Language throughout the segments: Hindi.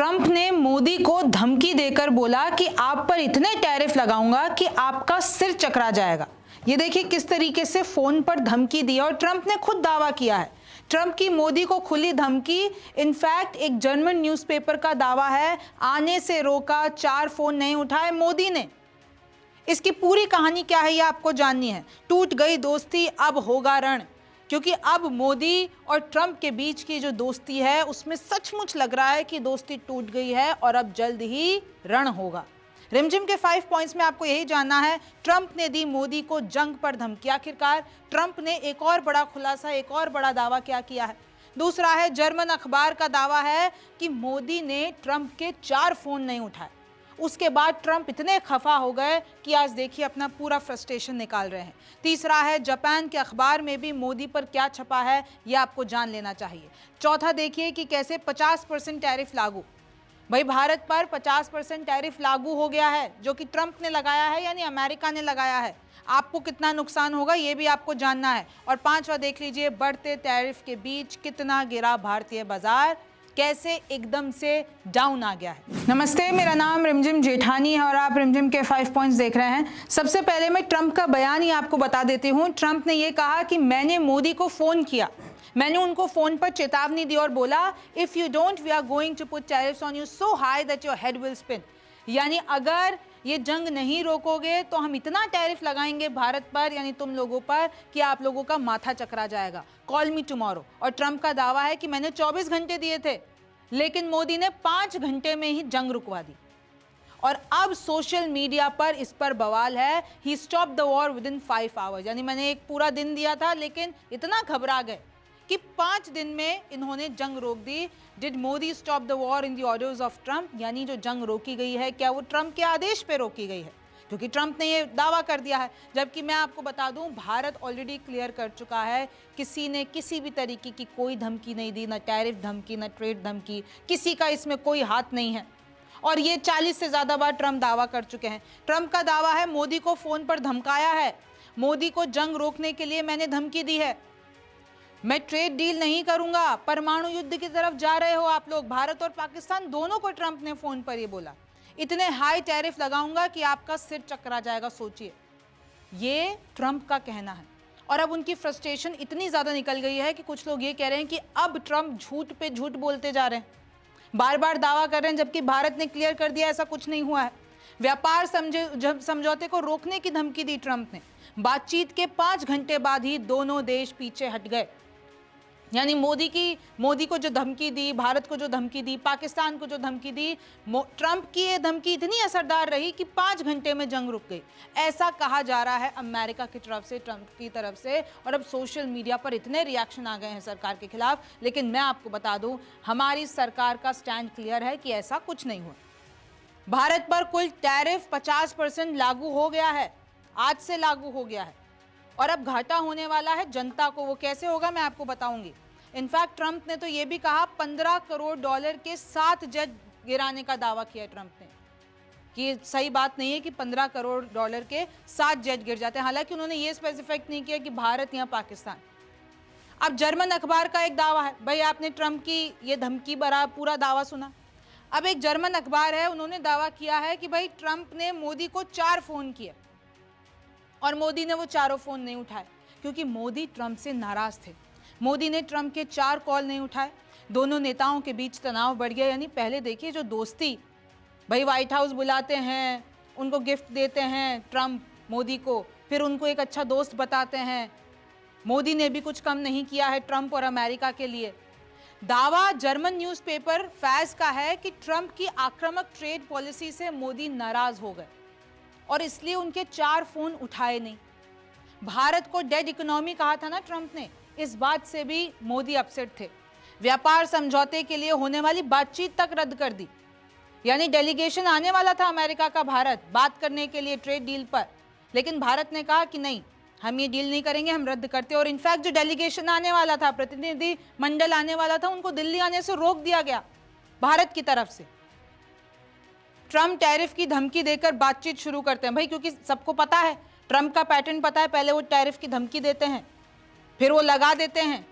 ट्रंप ने मोदी को धमकी देकर बोला कि आप पर इतने टैरिफ लगाऊंगा कि आपका सिर चकरा जाएगा। ये देखिए किस तरीके से फोन पर धमकी दी और ट्रंप ने खुद दावा किया है। ट्रंप की मोदी को खुली धमकी। इनफैक्ट एक जर्मन न्यूज़पेपर का दावा है, आने से रोका, 4 फोन नहीं उठाए मोदी ने। इसकी पूरी कहानी क्या है ये आपको जाननी है। टूट गई दोस्ती, अब होगा रण। क्योंकि अब मोदी और ट्रंप के बीच की जो दोस्ती है उसमें सचमुच लग रहा है कि दोस्ती टूट गई है और अब जल्द ही रण होगा। रिमझिम के 5 पॉइंट्स में आपको यही जानना है, ट्रंप ने दी मोदी को जंग पर धमकी। आखिरकार ट्रंप ने एक और बड़ा खुलासा, एक और बड़ा दावा क्या किया है। दूसरा है, जर्मन अखबार का दावा है कि मोदी ने ट्रंप के 4 फोन नहीं उठाए। उसके बाद ट्रंप इतने खफा हो गए कि आज देखिए अपना पूरा फ्रस्ट्रेशन निकाल रहे हैं। तीसरा है, जापान के अखबार में भी मोदी पर क्या छपा है ये आपको जान लेना चाहिए। चौथा देखिए कि कैसे 50% टैरिफ लागू। भाई भारत पर 50% टैरिफ लागू हो गया है, जो कि ट्रंप ने लगाया है, यानी अमेरिका ने लगाया है। आपको कितना नुकसान होगा ये भी आपको जानना है। और पांचवा देख लीजिए, बढ़ते टैरिफ के बीच कितना गिरा भारतीय बाजार, कैसे एकदम से डाउन आ गया है। नमस्ते, मेरा नाम रिमझिम जेठानी है और आप रिमझिम के 5 पॉइंट्स देख रहे हैं। सबसे पहले मैं ट्रंप का बयान ही आपको बता देती हूँ। ट्रंप ने ये कहा कि मैंने मोदी को फोन किया, मैंने उनको फोन पर चेतावनी दी और बोला, if you don't we are going to put tariffs on you so high that your head will spin. यानी अगर ये जंग नहीं रोकोगे तो हम इतना टैरिफ लगाएंगे भारत पर, यानी तुम लोगों पर, कि आप लोगों का माथा चकरा जाएगा। Call me tomorrow. और ट्रंप का दावा है कि मैंने 24 घंटे दिए थे, लेकिन मोदी ने 5 घंटे में ही जंग रुकवा दी। और अब सोशल मीडिया पर इस पर बवाल है, he stop the war within 5 hours. यानी मैंने एक पूरा दिन दिया था, लेकिन इतना घबरा गए कि 5 दिन में इन्होंने जंग रोक दी। Did Modi stop the war in the orders of Trump? यानी जो जंग रोकी गई है, क्या वो ट्रंप के आदेश पे रोकी गई है? क्योंकि ट्रंप ने ये दावा कर दिया है, जबकि मैं आपको बता दूं भारत ऑलरेडी क्लियर कर चुका है, किसी ने किसी भी तरीके की कोई धमकी नहीं दी, ना टैरिफ धमकी, ना ट्रेड धमकी, किसी का इसमें कोई हाथ नहीं है। और ये 40 से ज़्यादा बार ट्रंप दावा कर चुके हैं। ट्रंप का दावा है, मोदी को फ़ोन पर धमकाया है, मोदी को जंग रोकने के लिए मैंने धमकी दी है, मैं ट्रेड डील नहीं करूंगा, परमाणु युद्ध की तरफ जा रहे हो आप लोग। भारत और पाकिस्तान दोनों को ट्रंप ने फ़ोन पर ये बोला, इतने हाई टैरिफ लगाऊंगा कि आपका सिर चकरा जाएगा। सोचिए, ये ट्रंप का कहना है। और अब उनकी फ्रस्ट्रेशन इतनी ज़्यादा निकल गई है कि कुछ लोग ये कह रहे हैं कि अब ट्रंप झूठ पे झूठ बोलते जा रहे हैं, बार बार दावा कर रहे हैं, जबकि भारत ने क्लियर कर दिया ऐसा कुछ नहीं हुआ है। व्यापार समझौते को रोकने की धमकी दी ट्रंप ने। बातचीत के 5 घंटे बाद ही दोनों देश पीछे हट गए। यानी मोदी को जो धमकी दी, भारत को जो धमकी दी, पाकिस्तान को जो धमकी दी, ट्रंप की ये धमकी इतनी असरदार रही कि 5 घंटे में जंग रुक गई। ऐसा कहा जा रहा है अमेरिका की तरफ से, ट्रंप की तरफ से। और अब सोशल मीडिया पर इतने रिएक्शन आ गए हैं सरकार के खिलाफ। लेकिन मैं आपको बता दूं, हमारी सरकार का स्टैंड क्लियर है कि ऐसा कुछ नहीं हुआ। भारत पर कुल टैरिफ 50% लागू हो गया है, आज से लागू हो गया है। और अब घाटा होने वाला है जनता को। वो कैसे होगा मैं आपको बताऊंगी। इनफैक्ट ट्रंप ने तो ये भी कहा, $15 करोड़ के 7 जेट गिराने का दावा किया ट्रंप ने, कि सही बात नहीं है कि $15 करोड़ के 7 जेट गिर जाते हैं। हालांकि उन्होंने ये स्पेसिफाई नहीं किया कि भारत या पाकिस्तान। अब जर्मन अखबार का एक दावा है, भाई आपने ट्रंप की ये धमकी भरा पूरा दावा सुना। अब एक जर्मन अखबार है, उन्होंने दावा किया है कि भाई ट्रंप ने मोदी को 4 फोन किए और मोदी ने वो चारों फोन नहीं उठाए, क्योंकि मोदी ट्रंप से नाराज थे। मोदी ने ट्रंप के 4 कॉल नहीं उठाए। दोनों नेताओं के बीच तनाव बढ़ गया। यानी पहले देखिए जो दोस्ती, भाई व्हाइट हाउस बुलाते हैं, उनको गिफ्ट देते हैं ट्रंप मोदी को, फिर उनको एक अच्छा दोस्त बताते हैं। मोदी ने भी कुछ कम नहीं किया है ट्रंप और अमेरिका के लिए। दावा जर्मन न्यूज़पेपर फैज का है कि ट्रंप की आक्रामक ट्रेड पॉलिसी से मोदी नाराज हो गए और इसलिए उनके 4 फोन उठाए नहीं। भारत को डेड इकोनॉमी कहा था ना ट्रंप ने, इस बात से भी मोदी अपसेट थे। व्यापार समझौते के लिए होने वाली बातचीत तक रद्द कर दी। यानी डेलीगेशन आने वाला था अमेरिका का भारत बात करने के लिए ट्रेड डील पर, लेकिन भारत ने कहा कि नहीं, हम ये डील नहीं करेंगे, हम रद्द करते। और इनफैक्ट जो डेलीगेशन आने वाला था, प्रतिनिधि मंडल आने वाला था, उनको दिल्ली आने से रोक दिया गया भारत की तरफ से। ट्रंप टैरिफ की धमकी देकर बातचीत शुरू करते हैं भाई, क्योंकि सबको पता है, ट्रंप का पैटर्न पता है, पहले वो टैरिफ की धमकी देते हैं, फिर वो लगा देते हैं,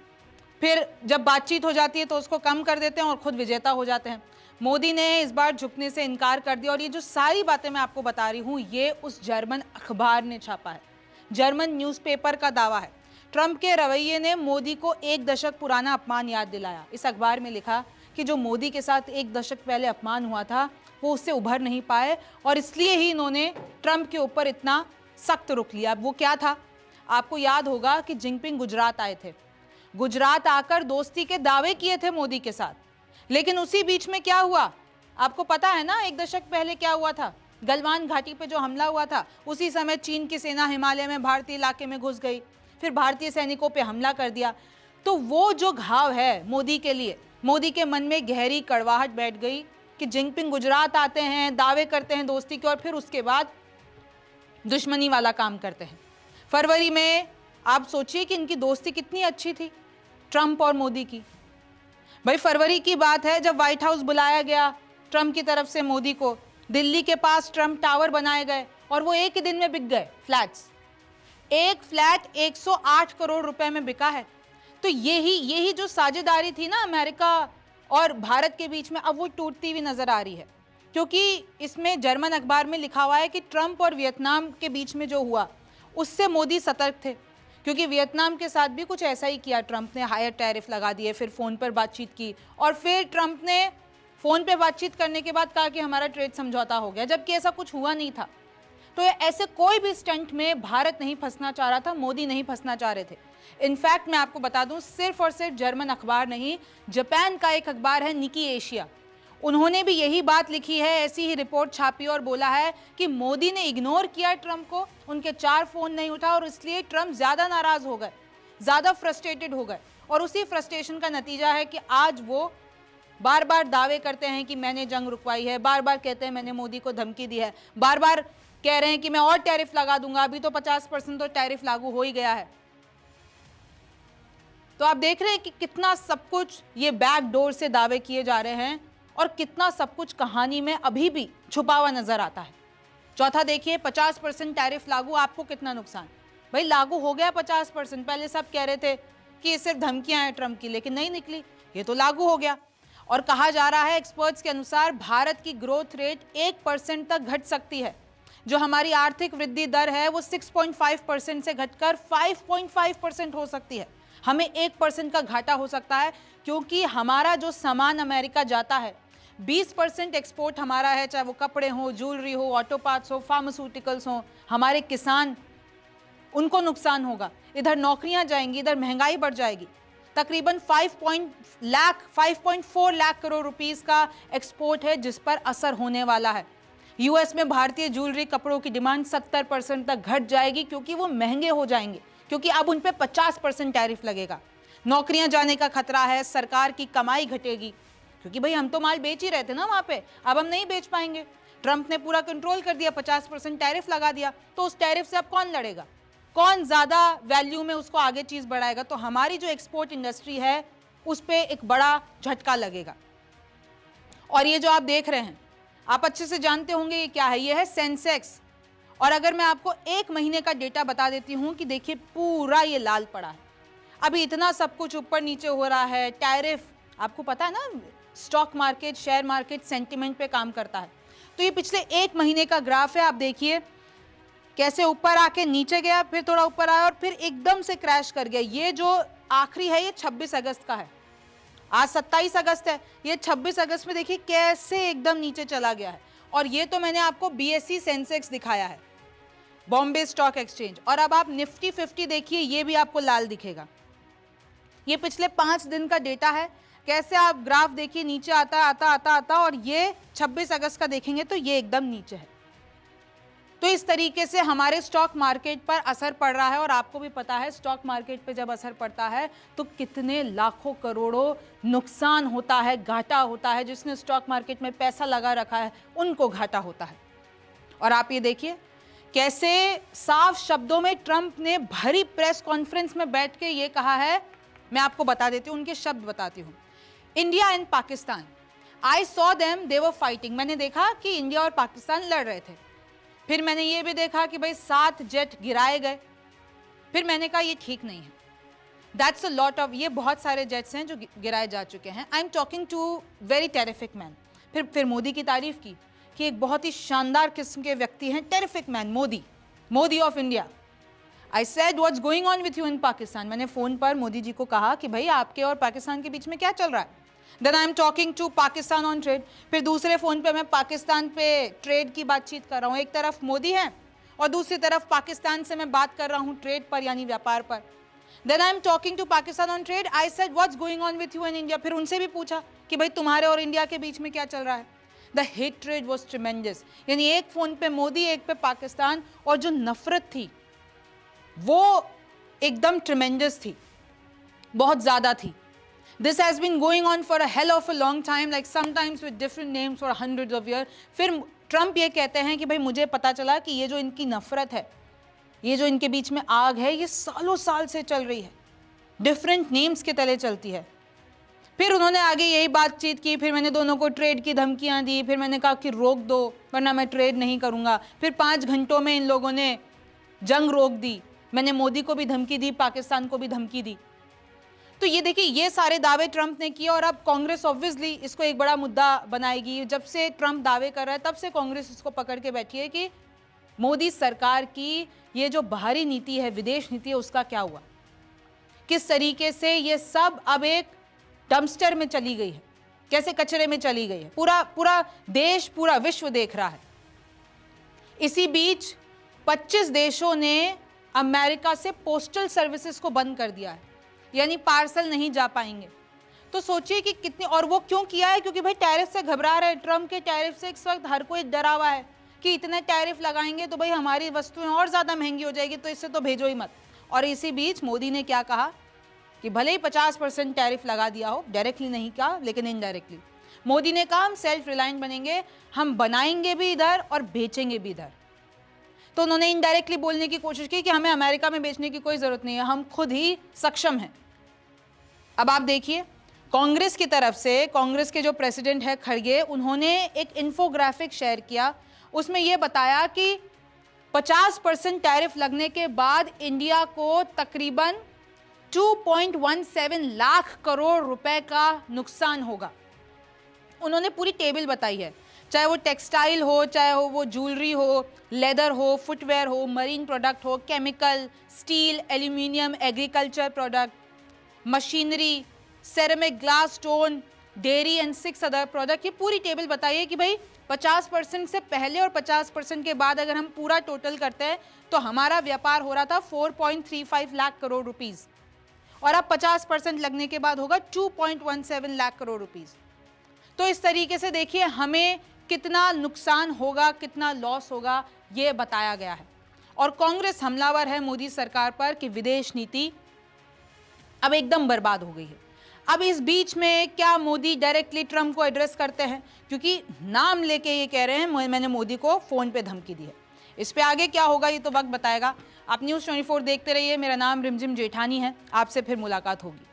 फिर जब बातचीत हो जाती है तो उसको कम कर देते हैं और खुद विजेता हो जाते हैं। मोदी ने इस बार झुकने से इनकार कर दिया। और ये जो सारी बातें मैं आपको बता रही हूं, ये उस जर्मन अखबार ने छापा है, जर्मन न्यूज़पेपर का दावा है। ट्रंप के रवैये ने मोदी को 1 दशक पुराना अपमान याद दिलाया। इस अखबार में लिखा कि जो मोदी के साथ 1 दशक पहले अपमान हुआ था, वो उससे उभर नहीं पाए और इसलिए ही इन्होंने ट्रंप के ऊपर इतना सख्त रुख लिया। वो क्या था? आपको याद होगा कि जिनपिंग गुजरात आए थे, गुजरात आकर दोस्ती के दावे किए थे मोदी के साथ, लेकिन उसी बीच में क्या हुआ आपको पता है ना? 1 दशक पहले क्या हुआ था? गलवान घाटी पे जो हमला हुआ था, उसी समय चीन की सेना हिमालय में भारतीय इलाके में घुस गई, फिर भारतीय सैनिकों पे हमला कर दिया। तो वो जो घाव है मोदी के लिए, मोदी के मन में गहरी कड़वाहट बैठ गई कि जिनपिंग गुजरात आते हैं, दावे करते हैं दोस्ती के, और फिर उसके बाद दुश्मनी वाला काम करते हैं। फरवरी में आप सोचिए कि इनकी दोस्ती कितनी अच्छी थी, ट्रंप और मोदी की। भाई फरवरी की बात है जब व्हाइट हाउस बुलाया गया ट्रंप की तरफ से मोदी को, दिल्ली के पास ट्रंप टावर बनाए गए और वो एक ही दिन में बिक गए फ्लैट्स। एक फ्लैट 108 करोड़ रुपए में बिका है। तो यही जो साझेदारी थी ना अमेरिका और भारत के बीच में, अब वो टूटती हुई नजर आ रही है, क्योंकि इसमें जर्मन अखबार में लिखा हुआ है कि ट्रंप और वियतनाम के बीच में जो हुआ उससे मोदी सतर्क थे, क्योंकि वियतनाम के साथ भी कुछ ऐसा ही किया ट्रंप ने, हायर टैरिफ लगा दिए, फिर फ़ोन पर बातचीत की और फिर ट्रंप ने फ़ोन पे बातचीत करने के बाद कहा कि हमारा ट्रेड समझौता हो गया, जबकि ऐसा कुछ हुआ नहीं था। तो ऐसे कोई भी स्टंट में भारत नहीं फंसना चाह रहा था, मोदी नहीं फंसना चाह रहे थे। इनफैक्ट मैं आपको बता दूं, सिर्फ और सिर्फ जर्मन अखबार नहीं, जापान का एक अखबार है निकी एशिया, उन्होंने भी यही बात लिखी है, ऐसी ही रिपोर्ट छापी और बोला है कि मोदी ने इग्नोर किया ट्रंप को, उनके 4 फोन नहीं उठा और इसलिए ट्रंप ज्यादा नाराज हो गए, ज्यादा फ्रस्ट्रेटेड हो गए। और उसी फ्रस्ट्रेशन का नतीजा है कि आज वो बार बार दावे करते हैं कि मैंने जंग रुकवाई है, बार बार कहते हैं मैंने मोदी को धमकी दी है, बार बार कह रहे हैं कि मैं और टैरिफ लगा दूंगा। अभी तो 50% तो टैरिफ लागू हो ही गया है। तो आप देख रहे हैं कि कितना सब कुछ ये बैक डोर से दावे किए जा रहे हैं और कितना सब कुछ कहानी में अभी भी छुपा हुआ नजर आता है। चौथा देखिए, 50% टैरिफ लागू, आपको कितना नुकसान? भाई लागू हो गया 50%। पहले सब कह रहे थे कि ये सिर्फ धमकियां हैं ट्रंप की, लेकिन नहीं निकली, ये तो लागू हो गया। और कहा जा रहा है एक्सपर्ट्स के अनुसार भारत की ग्रोथ रेट 1% तक घट सकती है। जो हमारी आर्थिक वृद्धि दर है वो 6.5% से घटकर 5.5% हो सकती है। हमें 1% का घाटा हो सकता है, क्योंकि हमारा जो सामान अमेरिका जाता है 20% एक्सपोर्ट हमारा है, चाहे वो कपड़े हो, ज्वेलरी हो, ऑटो पार्ट्स हो, फार्मास्यूटिकल्स हो। हमारे किसान, उनको नुकसान होगा, इधर नौकरियां जाएंगी, इधर महंगाई बढ़ जाएगी। तकरीबन 5.4 लाख करोड़ रुपीस का एक्सपोर्ट है जिस पर असर होने वाला है। यूएस में भारतीय ज्वेलरी कपड़ों की डिमांड 70% तक घट जाएगी, क्योंकि वो महंगे हो जाएंगे, क्योंकि अब उन पे 50% टैरिफ लगेगा। नौकरियां जाने का खतरा है, सरकार की कमाई घटेगी, क्योंकि भाई हम तो माल बेच ही रहे थे ना वहां पे, अब हम नहीं बेच पाएंगे। ट्रंप ने पूरा कंट्रोल कर दिया, 50% टैरिफ लगा दिया, तो उस टैरिफ से अब कौन लड़ेगा? कौन ज्यादा वैल्यू में उसको आगे चीज बढ़ाएगा? तो हमारी जो एक्सपोर्ट इंडस्ट्री है उस पर एक बड़ा झटका लगेगा। और ये जो आप देख रहे हैं, आप अच्छे से जानते होंगे ये क्या है, ये है सेंसेक्स। और अगर मैं आपको 1 महीने का डेटा बता देती हूं कि देखिए पूरा ये लाल पड़ा है। अभी इतना सब कुछ ऊपर नीचे हो रहा है, टैरिफ, आपको पता है ना stock market, share market sentiment पे काम करता है। तो ये पिछले 1 महीने का ग्राफ है, आप देखिए कैसे ऊपर आके नीचे गया, फिर थोड़ा ऊपर आया और फिर एकदम से क्रैश कर गया। ये जो आखिरी है ये 26 अगस्त का है, आज 27 अगस्त है, ये 26 अगस्त में देखिए कैसे एकदम नीचे चला गया है। और ये तो मैंने आपको बीएसई सेंसेक्स दिखाया है, बॉम्बे स्टॉक एक्सचेंज। और अब आप निफ्टी 50 देखिए, ये भी आपको लाल दिखेगा। ये पिछले 5 दिन का डेटा है, कैसे आप ग्राफ देखिए नीचे आता आता आता आता, और ये 26 अगस्त का देखेंगे तो ये एकदम नीचे है। तो इस तरीके से हमारे स्टॉक मार्केट पर असर पड़ रहा है। और आपको भी पता है स्टॉक मार्केट पे जब असर पड़ता है तो कितने लाखों करोड़ों नुकसान होता है, घाटा होता है। जिसने स्टॉक मार्केट में पैसा लगा रखा है उनको घाटा होता है। और आप ये देखिए कैसे साफ शब्दों में ट्रंप ने भरी प्रेस कॉन्फ्रेंस में बैठ के ये कहा है, मैं आपको बता देती हूँ, उनके शब्द बताती हूँ। India and Pakistan, I saw them they were fighting. मैंने देखा कि इंडिया और पाकिस्तान लड़ रहे थे। फिर मैंने ये भी देखा कि भाई 7 जेट गिराए गए। फिर मैंने कहा ये ठीक नहीं है, दैट्स अ लॉट ऑफ, ये बहुत सारे जेट्स हैं जो गिराए जा चुके हैं। I am talking to very terrific man. फिर मोदी की तारीफ की कि एक बहुत ही शानदार किस्म के व्यक्ति हैं, terrific man, Modi of India. I said what's going on with you इन पाकिस्तान। मैंने फोन पर मोदी जी को कहा कि भाई आपके और पाकिस्तान के बीच में क्या चल रहा है। Then I am talking to Pakistan on trade. फिर दूसरे फोन पे मैं पाकिस्तान पे ट्रेड की बातचीत कर रहा हूँ। एक तरफ मोदी है और दूसरी तरफ पाकिस्तान से मैं बात कर रहा हूँ ट्रेड पर, यानी व्यापार पर। Then I am talking to Pakistan on trade. I said what's going on with you in India. फिर उनसे भी पूछा कि भाई तुम्हारे और इंडिया के बीच में क्या चल रहा है। द हेट्रेड वॉज ट्रिमेंडस, यानी एक फोन पे मोदी, एक पे पाकिस्तान, और जो नफरत थी वो एकदम ट्रिमेंडस थी, बहुत ज्यादा थी। This has been going on for a hell of a long time, like sometimes with different names for hundreds of years. फिर ट्रम्प ये कहते हैं कि भाई मुझे पता चला कि ये जो इनकी नफरत है, ये जो इनके बीच में आग है, ये सालों साल से चल रही है, डिफरेंट नेम्स के तले चलती है। फिर उन्होंने आगे यही बातचीत की। फिर मैंने दोनों को ट्रेड की धमकियां दी। फिर मैंने कहा कि रोक दो वरना मैं ट्रेड नहीं करूंगा। फिर 5 घंटों में इन लोगों ने जंग रोक दी। मैंने मोदी को भी धमकी दी, पाकिस्तान को भी धमकी दी। तो ये देखिए, ये सारे दावे ट्रंप ने किए और अब कांग्रेस ऑब्वियसली इसको एक बड़ा मुद्दा बनाएगी। जब से ट्रंप दावे कर रहा है तब से कांग्रेस इसको पकड़ के बैठी है कि मोदी सरकार की ये जो बाहरी नीति है, विदेश नीति है, उसका क्या हुआ, किस तरीके से ये सब अब एक डंपस्टर में चली गई है, कैसे कचरे में चली गई है। पूरा देश, पूरा विश्व देख रहा है। इसी बीच 25 देशों ने अमेरिका से पोस्टल सर्विसेज को बंद कर दिया है, यानी पार्सल नहीं जा पाएंगे। तो सोचिए कि कितने, और वो क्यों किया है, क्योंकि भाई टैरिफ से घबरा रहे हैं। ट्रम्प के टैरिफ से इस वक्त हर कोई डरा हुआ है कि इतने टैरिफ लगाएंगे तो भाई हमारी वस्तुएं और ज़्यादा महंगी हो जाएगी, तो इससे तो भेजो ही मत। और इसी बीच मोदी ने क्या कहा कि भले ही 50% टैरिफ लगा दिया हो, डायरेक्टली नहीं कहा लेकिन इनडायरेक्टली मोदी ने कहा हम सेल्फ रिलायंट बनेंगे, हम बनाएंगे भी इधर और बेचेंगे भी इधर। तो उन्होंने इनडायरेक्टली बोलने की कोशिश की कि हमें अमेरिका में बेचने की कोई ज़रूरत नहीं है, हम खुद ही सक्षम हैं। अब आप देखिए, कांग्रेस की तरफ से, कांग्रेस के जो प्रेसिडेंट है खड़गे, उन्होंने एक इन्फोग्राफिक शेयर किया। उसमें यह बताया कि 50% टैरिफ लगने के बाद इंडिया को तकरीबन 2.17 लाख करोड़ रुपए का नुकसान होगा। उन्होंने पूरी टेबल बताई है, चाहे वो टेक्सटाइल हो, चाहे वो ज्वेलरी हो, लेदर हो, फुटवेयर हो, मरीन प्रोडक्ट हो, chemical, steel, aluminium, agriculture product, machinery, ceramic, glass, stone, dairy and 6 other product. ये पूरी टेबल बताइए कि भाई 50% से पहले और 50% के बाद अगर हम पूरा टोटल करते हैं तो हमारा व्यापार हो रहा था 4.35 लाख करोड़ रुपीस, और अब 50% लगने के बाद होगा 2.17 लाख करोड़ रुपीस। तो इस तरीके से देखिए हमें कितना नुकसान होगा, कितना लॉस होगा, ये बताया गया है। और कांग्रेस हमलावर है मोदी सरकार पर कि विदेश नीति अब एकदम बर्बाद हो गई है। अब इस बीच में क्या मोदी डायरेक्टली ट्रंप को एड्रेस करते हैं, क्योंकि नाम लेके ये कह रहे हैं मैंने मोदी को फोन पे धमकी दी है। इस पे आगे क्या होगा ये तो वक्त बताएगा। आप न्यूज़ 24 देखते रहिए। मेरा नाम रिमझिम जेठानी है। आपसे फिर मुलाकात होगी।